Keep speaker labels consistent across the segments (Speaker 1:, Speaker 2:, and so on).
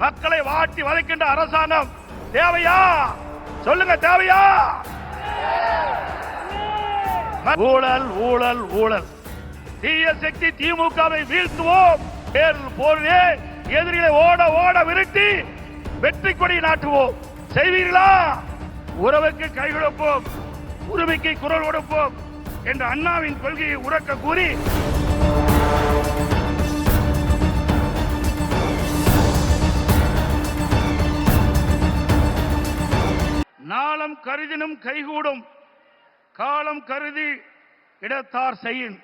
Speaker 1: மக்களை வாட்டி வதைக்கின்ற அரசாங்கம் தேவையா? சொல்லுங்க, தேவையா? ஊழல் ஊழல் ஊழல். தீய சக்தி திமுகவை வீழ்த்துவோம். போரிலே எதிரிகளை ஓட ஓட விரட்டி வெற்றி கொடி நாட்டுவோம். செய்வீர்களா? உறவுக்கு கை கொடுப்போம், உரிமைக்கு குரல் கொடுப்போம் என்ற அண்ணாவின் கொள்கையை உறக்க கூறி நாளம் கருதினும் கைகூடும், காலம் கருதி இடத்தார் செய்யின்.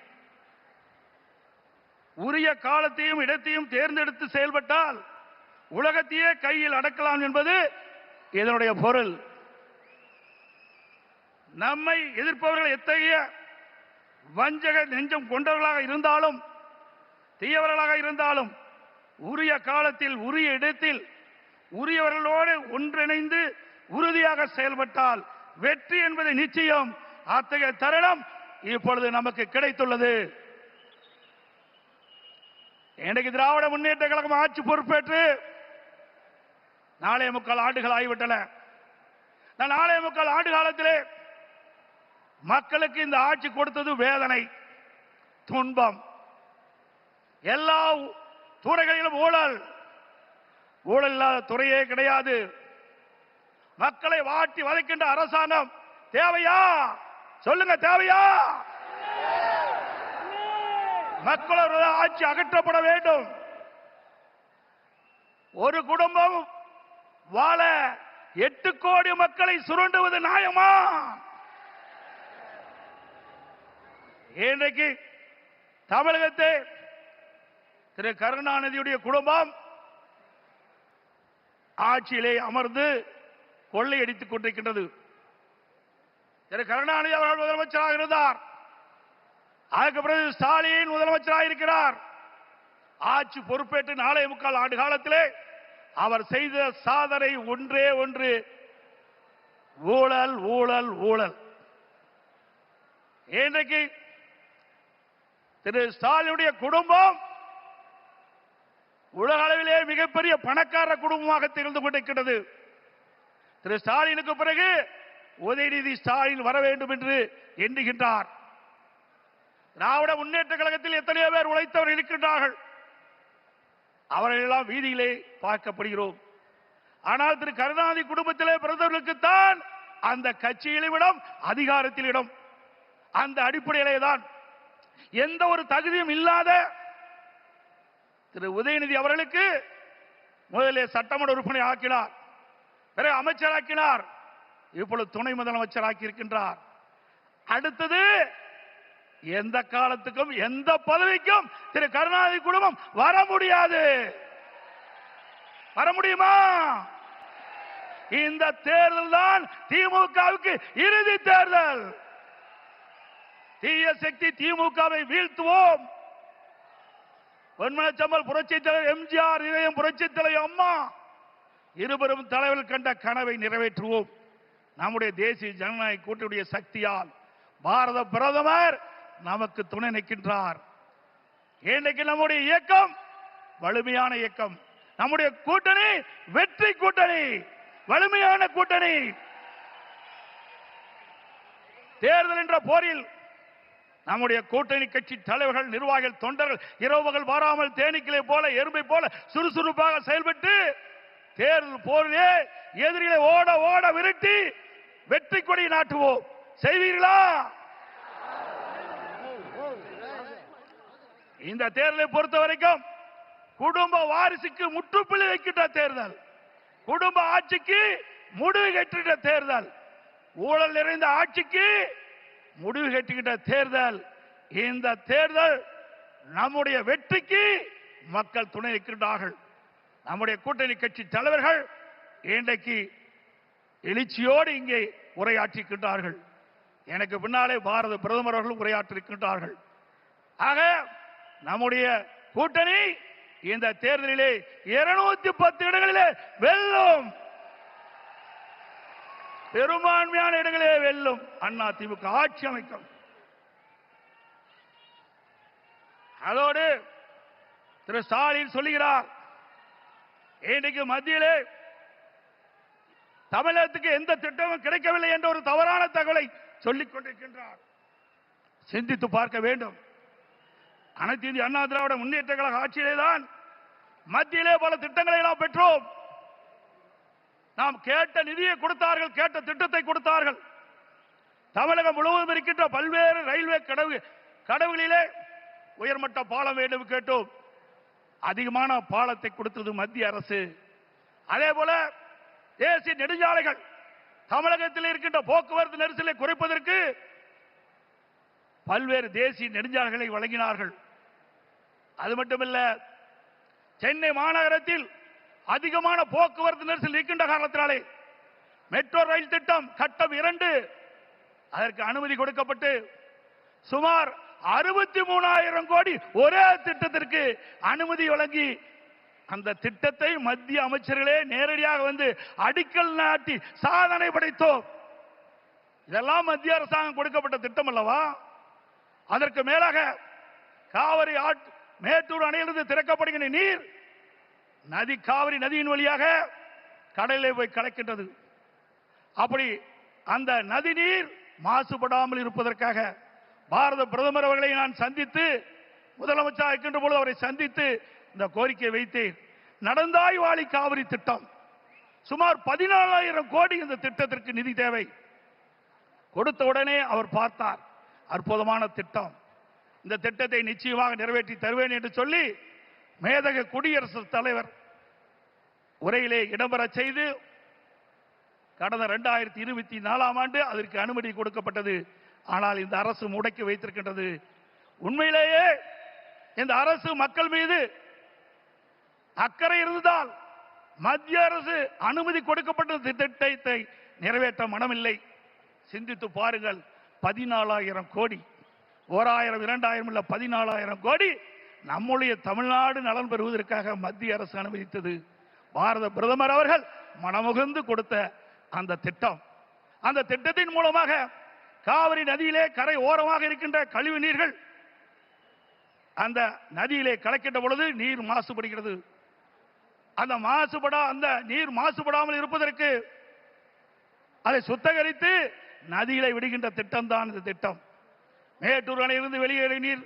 Speaker 1: உரிய காலத்தையும் இடத்தையும் தேர்ந்தெடுத்து செயல்பட்டால் உலகத்தையே கையில் அடக்கலாம் என்பது இதனுடைய பொருள். நம்மை எதிர்ப்பவர்கள் எத்தகைய வஞ்சக நெஞ்சம் கொண்டவர்களாக இருந்தாலும் தீயவர்களாக இருந்தாலும் உரிய காலத்தில் உரிய இடத்தில் உரியவர்களோடு ஒன்றிணைந்து உறுதியாக செயல்பட்டால் வெற்றி என்பது நிச்சயம். அத்தகைய தருணம் இப்பொழுது நமக்கு கிடைத்துள்ளது. இன்றைக்கு திராவிட முன்னேற்ற கழகம் ஆட்சி பொறுப்பேற்று 4.25 ஆண்டுகள் ஆகிவிட்டன. 4.25 ஆண்டு காலத்திலே மக்களுக்கு இந்த ஆட்சி கொடுத்தது வேதனை, துன்பம். எல்லா துறைகளிலும் ஊழல். ஊழல் இல்லாத துறையே கிடையாது. மக்களை வாட்டி வதைக்கின்ற அரசாங்கம் தேவையா? சொல்லுங்க, தேவையா? மக்களோட ஆட்சி அகற்றப்பட வேண்டும். ஒரு குடும்பம் வாழ 8 கோடி மக்களை சுரண்டுவது நியாயமா? இன்றைக்கு தமிழகத்தை திரு கருணாநிதியுடைய குடும்பம் ஆட்சியிலே அமர்ந்து கொள்ளையடித்துக் கொண்டிருக்கின்றது. திரு கருணாநிதி அவர்கள் முதலமைச்சராக இருந்தார். அதுக்கு பிறகு ஸ்டாலின் முதலமைச்சராக இருக்கிறார். ஆட்சி பொறுப்பேற்று 4.25 ஆண்டு காலத்திலே அவர் செய்த சாதனை ஒன்றே ஒன்று, ஊழல் ஊழல் ஊழல். இன்றைக்கு திரு ஸ்டாலினுடைய குடும்பம் உலக அளவிலே மிகப்பெரிய பணக்கார குடும்பமாக திகழ்ந்து கொண்டிருக்கிறது. திரு ஸ்டாலினுக்கு பிறகு உதயநிதி ஸ்டாலின் வர வேண்டும் என்று எண்ணுகின்றார். திராவிட முன்னேற்ற கழகத்தில் எத்தனையோ பேர் உழைத்தவர்கள் இருக்கின்றார்கள். அவர்கள் எல்லாம் வீதியிலே பார்க்கப்படுகிறோம். ஆனால் திரு கருணாநிதி குடும்பத்திலே பிறந்தவர்களுக்குத்தான் அந்த கட்சியிலும் இடம், அதிகாரத்தில் இடம். அந்த அடிப்படையிலே தான் எந்த ஒரு தகுதியும் இல்லாத திரு உதயநிதி அவர்களுக்கு முதலில் சட்டமன்ற உறுப்பினர் ஆக்கினார், பிறகு அமைச்சராக்கினார், இப்பொழுது துணை முதலமைச்சர் ஆக்கி இருக்கின்றார். அடுத்தது எந்த காலத்துக்கும் எந்த பதவிக்கும் திரு கருணாநிதி குடும்பம் வர முடியாது. வர முடியுமா? இந்த தேர்தல் தான் திமுகவுக்கு இறுதி தேர்தல். தீய சக்தி திமுகவை வீழ்த்துவோம். பொன்மனச்சம்பல் புரட்சி தலைவர் எம்ஜிஆர், இதயம் புரட்சி தலைவர் அம்மா இருவரும் தலைவர்கள் கண்ட கனவை நிறைவேற்றுவோம். நம்முடைய தேசிய ஜனநாயக கூட்டணியுடைய சக்தியால் பாரத பிரதமர் நமக்கு துணை நிற்கின்றார். இன்றைக்கு நம்முடைய இயக்கம் வலிமையான இயக்கம். நம்முடைய கூட்டணி வெற்றி கூட்டணி, வலிமையான கூட்டணி. தேர்தல் என்ற போரில் நம்முடைய கூட்டணி கட்சி தலைவர்கள், நிர்வாகிகள், தொண்டர்கள் இரவுகள் வாராமல் தேனீக்களை போல எறும்பை போல சுறுசுறுப்பாக செயல்பட்டு தேர்தல் போரிலே எதிரிகளை ஓட ஓட விரட்டி வெற்றி கொடி நாட்டுவோம். செய்வீர்களா? இந்த தேர்தலை பொறுத்த வரைக்கும் குடும்ப வாரிசுக்கு முற்றுப்புள்ளி வைக்கின்ற தேர்தல், குடும்ப ஆட்சிக்கு முடிவு கட்டுகின்ற தேர்தல், ஊழல் நிறைந்த ஆட்சிக்கு முடிவு கட்டுகின்ற தேர்தல். இந்த தேர்தல் நம்முடைய வெற்றிக்கு மக்கள் துணை இருக்கின்றார்கள். நம்முடைய கூட்டணி கட்சி தலைவர்கள் இன்றைக்கு எழுச்சியோடு இங்கே உரையாற்றிருக்கின்றார்கள். எனக்கு பின்னாலே பாரத பிரதமர் அவர்களும் உரையாற்றிருக்கின்றார்கள். ஆக நம்முடைய கூட்டணி இந்த தேர்தலிலே 210 இடங்களிலே வெல்லும், பெரும்பான்மையான இடங்களே வெல்லும். அண்ணா திமுக ஆட்சி அமைக்கும். அதோடு திரு ஸ்டாலின் சொல்லுகிறார், இன்றைக்கு மத்தியிலே தமிழகத்துக்கு எந்த திட்டமும் கிடைக்கவில்லை என்ற ஒரு தவறான தகவலை சொல்லிக் கொண்டிருக்கின்றார். சிந்தித்து பார்க்க வேண்டும். அனைத்து இந்திய அண்ணா திராவிட முன்னேற்ற கழக ஆட்சியிலேதான் மத்தியிலே பல திட்டங்களை நாம் பெற்றோம். நாம் கேட்ட நிதியை கொடுத்தார்கள், கேட்ட திட்டத்தை கொடுத்தார்கள். தமிழகம் முழுவதும் இருக்கின்ற பல்வேறு ரயில்வே கடவுகளிலே உயர்மட்ட பாலம் வேண்டும் கேட்டோம். அதிகமான பாலத்தை கொடுத்தது மத்திய அரசு. அதே போல தேசிய நெடுஞ்சாலைகள், தமிழகத்தில் இருக்கின்ற போக்குவரத்து நெரிசலை குறைப்பதற்கு பல்வேறு தேசிய நெடுஞ்சாலைகளை வழங்கினார்கள். அது மட்டுமல்ல, சென்னை மாநகரத்தில் அதிகமான போக்குவரத்து நெரிசல் இருக்கின்ற காரணத்தினாலே மெட்ரோ ரயில் திட்டம் கட்டம் 2 அதற்கு அனுமதி கொடுக்கப்பட்டு சுமார் 63,000 கோடி ஒரே திட்டத்திற்கு அனுமதி வழங்கி அந்த திட்டத்தை மத்திய அமைச்சர்களே நேரடியாக வந்து அடிக்கல் நாட்டி சாதனை படைத்தோம். இதெல்லாம் மத்திய அரசாங்கம் கொடுக்கப்பட்ட திட்டம் அல்லவா? அதற்கு மேலாக காவிரி மேட்டூர் அணையிலிருந்து திறக்கப்படுகின்ற நீர் காவிரி நதியின் வழியாக கடலிலே போய் கலக்கின்றது. அப்படி அந்த நதி நீர் மாசுபடாமல் இருப்பதற்காக பாரத பிரதமர் அவர்களை நான் சந்தித்து, முதலமைச்சர் இருக்கின்ற பொழுது அவரை சந்தித்து இந்த கோரிக்கை வைத்தேன். நடந்தாய் வாழி காவிரி திட்டம் சுமார் 14,000 கோடி இந்த திட்டத்திற்கு நிதி தேவை. கொடுத்த உடனே அவர் பார்த்தார், அற்புதமான திட்டம், இந்த திட்டத்தை நிச்சயமாக நிறைவேற்றி தருவேன் என்று சொல்லி மேதக குடியரசுத் தலைவர் உரையிலே இடம்பெற செய்து கடந்த 2024ஆம் ஆண்டு அதற்கு அனுமதி கொடுக்கப்பட்டது. ஆனால் இந்த அரசு முடக்கி வைத்திருக்கின்றது. உண்மையிலேயே இந்த அரசு மக்கள் மீது அக்கறை இருந்தால் மத்திய அரசு அனுமதி கொடுக்கப்பட்ட திட்டத்தை நிறைவேற்ற மனமில்லை. சிந்தித்து பாருங்கள். 14,000 கோடி, 1000 2000 இல்ல 14,000 கோடி நம்முடைய தமிழ்நாடு நலன் பெறுவதற்காக மத்திய அரசு அனுமதித்தது. பாரத பிரதமர் அவர்கள் மனமுகந்து கொடுத்த அந்த திட்டம், அந்த திட்டத்தின் மூலமாக காவிரி நதியிலே கரை ஓரமாக இருக்கின்ற கழிவு நீர்கள் அந்த நதியிலே கலக்கின்ற பொழுது நீர் மாசுபடுகிறது. அந்த நீர் மாசுபடாமல் இருப்பதற்கு அதை சுத்தகரித்து நதியிலே விடுகின்ற திட்டம் தான் இந்த திட்டம். மேட்டூர் அணையிலிருந்து வெளியேறிய நீர்,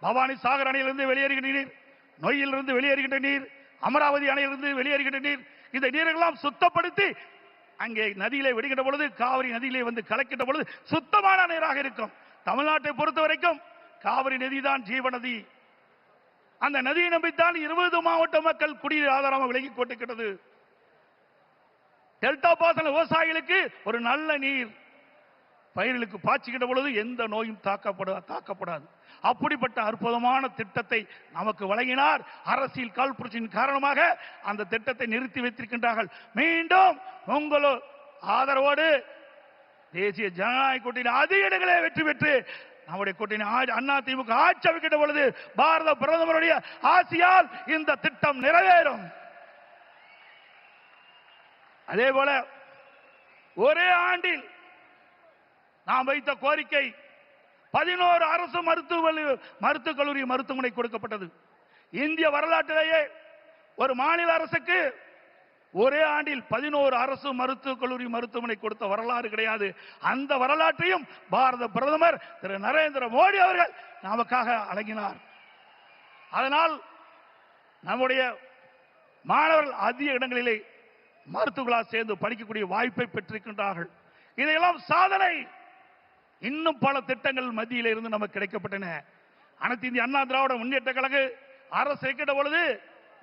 Speaker 1: பவானி சாகர் அணையிலிருந்து வெளியேறுகின்ற நீர், நொய்யிலிருந்து வெளியேறுகின்ற நீர், அமராவதி அணையிலிருந்து வெளியேறுகின்ற நீர், இந்த நீரெல்லாம் சுத்தப்படுத்தி அங்கே நதியிலே விடுகின்ற பொழுது காவிரி நதியிலே வந்து கலக்கின்ற பொழுது சுத்தமான நீராக இருக்கும். தமிழ்நாட்டை பொறுத்த வரைக்கும் காவிரி நதி தான் ஜீவநதி. அந்த நதியை நம்பித்தான் 20 மாவட்ட மக்கள் குடிநீர் ஆதாரமாக விலகி கொண்டிருக்கிறது. டெல்டா பாசன விவசாயிகளுக்கு ஒரு நல்ல நீர், பயிர்களுக்கு பாய்ச்சுகின்ற பொழுது எந்த நோயும் தாக்கப்படாது. அப்படிப்பட்ட அற்புதமான திட்டத்தை நமக்கு வழங்கினார். அரசியல் காழ்ப்புணர்ச்சியின் காரணமாக அந்த திட்டத்தை நிறுத்தி வைத்திருக்கின்றார்கள். மீண்டும் உங்களோ ஆதரவோடு தேசிய ஜனநாயக கூட்டணி அதிக இடங்களே வெற்றி பெற்று நம்முடைய கூட்டணி அண்ணா திமுக ஆட்சி அமைக்கின்ற பொழுது பாரத பிரதமருடைய ஆசியால் இந்த திட்டம் நிறைவேறும். அதே போல ஒரே ஆண்டில் நாம் வைத்த கோரிக்கை 11 அரசு மருத்துவக் கல்லூரி மருத்துவமனை கொடுக்கப்பட்டது. இந்திய வரலாற்றிலேயே ஒரு மாநில அரசுக்கு ஒரே ஆண்டில் 11 அரசு மருத்துவக் கல்லூரி மருத்துவமனை கொடுத்த வரலாறு கிடையாது. அந்த வரலாற்றையும் பாரத பிரதமர் திரு நரேந்திர மோடி அவர்கள் நமக்காக வழங்கினார். அதனால் நம்முடைய மாணவர்கள் அதிக இடங்களிலே மருத்துவர்களாக சேர்ந்து படிக்கக்கூடிய வாய்ப்பை பெற்றிருக்கின்றார்கள். இதையெல்லாம் சாதனை. இன்னும் பல திட்டங்கள் மத்தியில் இருந்து நமக்கு கிடைக்கப்பட்டன. அனைத்து இந்திய அண்ணா திராவிட முன்னேற்ற கழக அரசு இருக்கின்ற பொழுது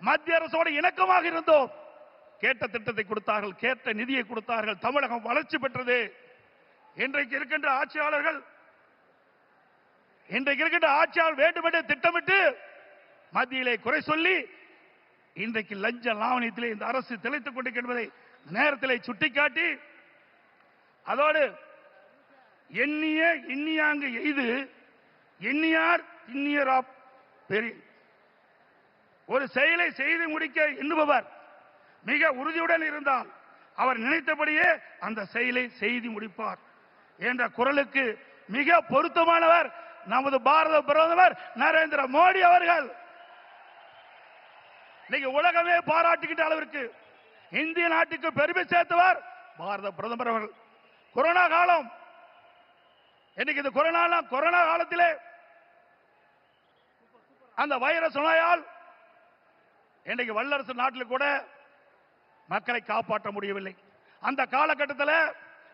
Speaker 1: மத்திய அரசோடு இணக்கமாக இருந்தோம். கேட்ட திட்டத்தை கொடுத்தார்கள், கேட்ட நிதியை கொடுத்தார்கள். தமிழகம் வளர்ச்சி பெற்றது. இன்றைக்கு இருக்கின்ற ஆட்சியாளர்கள் வேண்டுமென்றே திட்டமிட்டு மத்தியிலே குறை சொல்லி இன்றைக்கு லஞ்ச லாவணியத்திலே இந்த அரசு திளைத்துக் கொண்டிருக்கின்றதை நேரத்திலே சுட்டிக்காட்டி, அதோடு எண்ணிய எண்ணியாங்கு எய்து எண்ணியார் திண்ணியரா பெரிய ஒரு செயலை செய்து முடிக்க எண்ணுபவர் மிக உறுதியுடன் இருந்தால் அவர் நினைத்தபடியே அந்த செயலை செய்து முடிப்பார் என்ற குரலுக்கு மிக பொருத்தமானவர் நமது பாரத பிரதமர் நரேந்திர மோடி அவர்கள். இன்னைக்கு உலகமே பாராட்டுகின்ற அளவிற்கு இந்திய நாட்டுக்கு பெருமை சேர்த்தவர் பாரத பிரதமர் அவர்கள். கொரோனா காலம், இன்னைக்கு இந்த கொரோனா காலத்திலே அந்த வைரஸ் நோயால் இன்னைக்கு வல்லரசு நாட்டில் கூட மக்களை காப்பாற்ற முடியவில்லை. அந்த காலகட்டத்தில்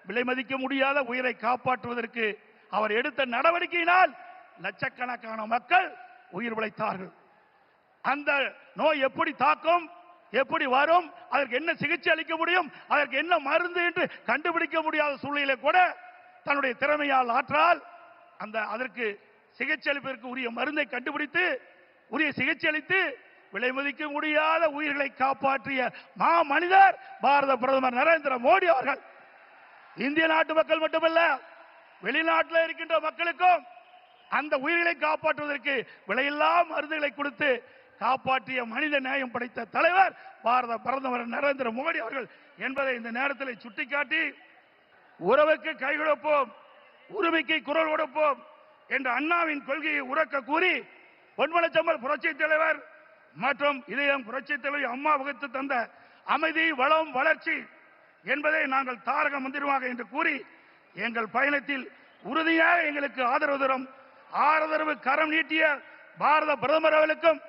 Speaker 1: விலை மதிக்க முடியாத உயிரை காப்பாற்றுவதற்கு அவர் எடுத்த நடவடிக்கையினால் லட்சக்கணக்கான மக்கள் உயிர் பிழைத்தார்கள். அந்த நோய் எப்படி தாக்கும், எப்படி வரும், அதற்கு என்ன சிகிச்சை அளிக்க முடியும், அதற்கு என்ன மருந்து என்று கண்டுபிடிக்க முடியாத சூழ்நிலை கூட தன்னுடைய திறமையால் ஆற்றால் அதற்கு சிகிச்சை அளிப்பதற்கு உரிய மருந்தை கண்டுபிடித்து உரிய சிகிச்சை அளித்து விலை மதிக்க முடியாத உயிர்களை காப்பாற்றிய மா மனிதர் பாரத பிரதமர் நரேந்திர மோடி அவர்கள். இந்திய நாட்டு மக்கள் மட்டுமல்ல, வெளிநாட்டில் இருக்கின்ற மக்களுக்கும் அந்த உயிர்களை காப்பாற்றுவதற்கு விலையில்லா மருந்துகளை கொடுத்து காப்பாற்றிய மனித நேயம் படைத்த தலைவர் பாரத பிரதமர் நரேந்திர மோடி அவர்கள் என்பதை இந்த நேரத்தில் சுட்டிக்காட்டி, உறவுக்கு கை கொடுப்போம், உரிமைக்கு குரல் கொடுப்போம் என்ற அண்ணாவின் கொள்கையை உறக்க கூறி, பொன்மனச்செம்மல் புரட்சி தலைவர் மற்றும் இதயம் புரட்சி தலைவர் அம்மா வகுத்து தந்த அமைதி, வளம், வளர்ச்சி என்பதை நாங்கள் தாரக மந்திரமாக என்று கூறி, எங்கள் பயணத்தில் உறுதியாக எங்களுக்கு ஆதரவு கரம் நீட்டிய பாரத பிரதமர் அவர்களுக்கும்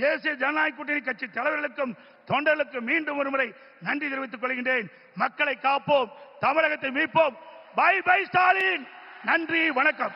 Speaker 1: தேசிய ஜனநாயக கூட்டணி கட்சி தலைவர்களுக்கும் தொண்டர்களுக்கும் மீண்டும் ஒருமுறை நன்றி தெரிவித்துக் கொள்கின்றேன். மக்களை காப்போம், தமிழகத்தை மீட்போம். By by Stalin. நன்றி, வணக்கம்.